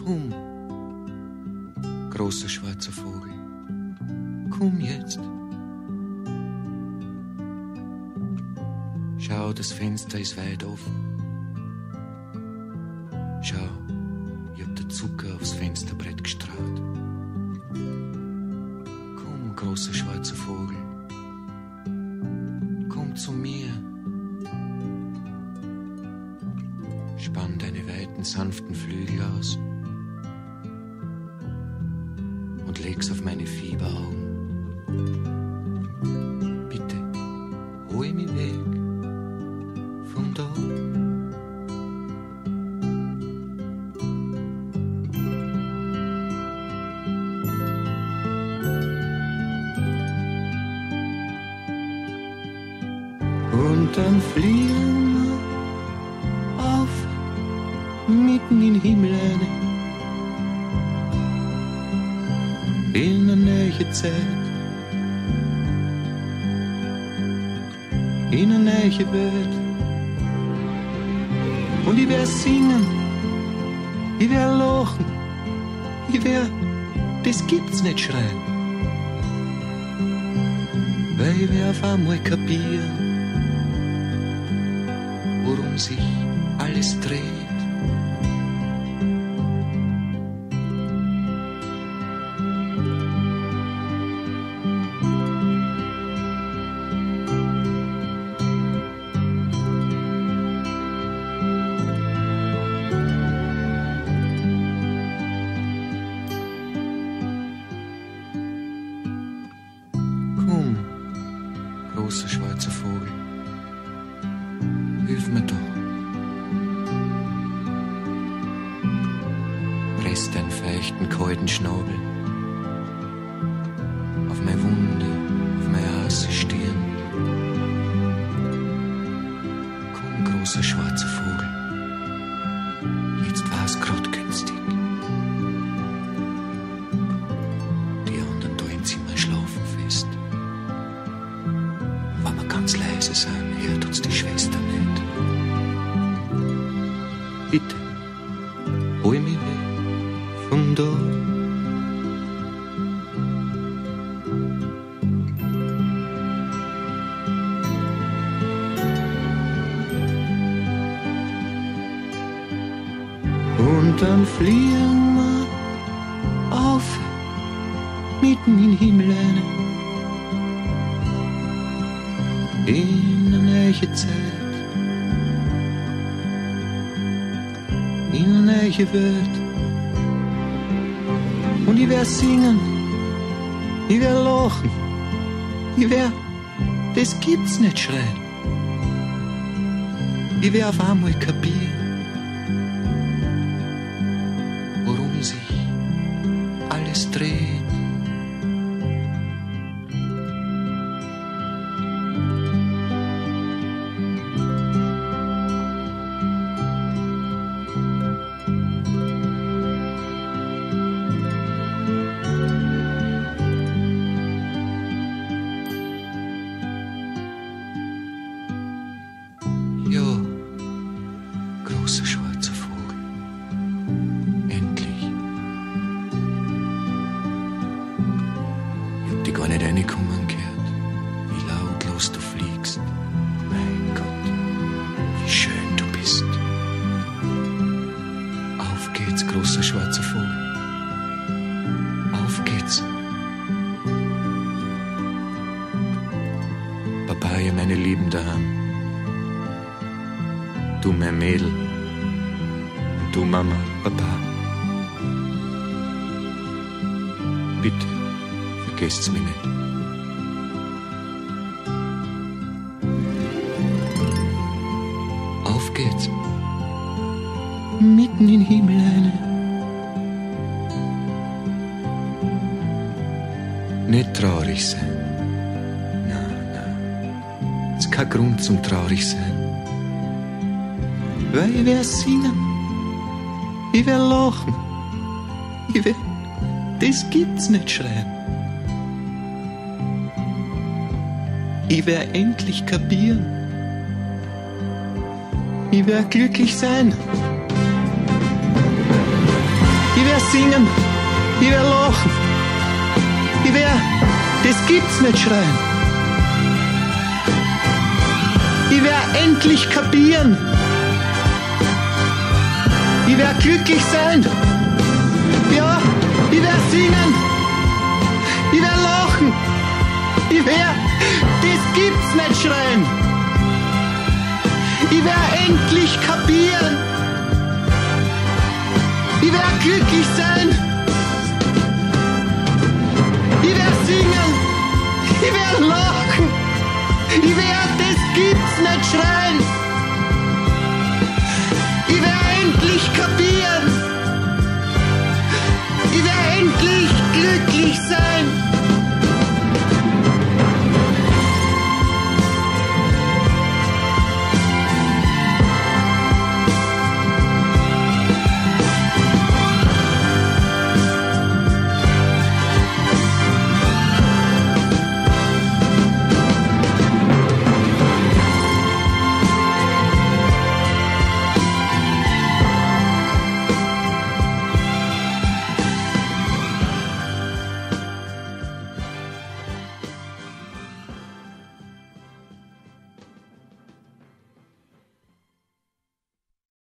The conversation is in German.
Komm, großer schwarzer Vogel, komm jetzt. Schau, das Fenster ist weit offen. Schau, ich hab den Zucker aufs Fensterbrett gestrahlt. Komm, großer schwarzer Vogel, komm zu mir. Spann deine weiten, sanften Flügel aus und leg's auf meine Fieberaugen. Bitte, hol mich weg von da. Und dann fliegen wir auf, mitten in den Himmel rein, in eine neue Zeit, in eine neue Welt. Und ich werde singen, ich werde lachen, ich werde, das gibt's nicht schreien, weil ich werde auf einmal kapieren, worum sich alles dreht. Komm, großer schwarzer Vogel, hilf mir doch. Presst deinen feuchten, kalten Schnabel auf meine Wunde, auf meine heiße Stirn. Komm, großer schwarzer Vogel, jetzt war's grad günstig. Die anderen da im Zimmer schlafen fest. Wenn wir ganz leise sind, hört uns die Schwester nicht. Bitte, hol mich weg von da. Und dann fliegen wir auf, mitten in den Himmel rein, in eine neue Zeit, in eine neue Welt. Und ich werde singen, ich werde lachen, ich werde, das gibt's nicht schreien. Ich werde auf einmal kapieren, worum sich alles dreht. Ja, großer schwarzer Vogel, endlich. Ich hab dich gar nicht reinkommen gehört, wie lautlos du fliegst. Mein Gott, wie schön du bist. Auf geht's, großer schwarzer Vogel. Auf geht's. Papaya, meine Lieben daheim. Du, mein Mädel, und du, Mama, Papa. Bitte, vergesst's mich nicht. Auf geht's, mitten in den Himmel rein. Nicht traurig sein. Nein, ist kein Grund zum traurig sein. Weil ich werde singen, ich werde lachen, ich werde, das gibt's nicht schreien. Ich werde endlich kapieren, ich werde glücklich sein. Ich wär singen, ich wär lachen, ich wär, das gibt's nicht schreien. Ich wär endlich kapieren, ich wär glücklich sein, ja, ich wär singen, ich wär lachen, ich wär, das gibt's nicht schreien. Ich wär endlich kapieren, ich wär glücklich sein, ich wär singen, ich wär lachen, ich wär, das gibt's nicht schreien.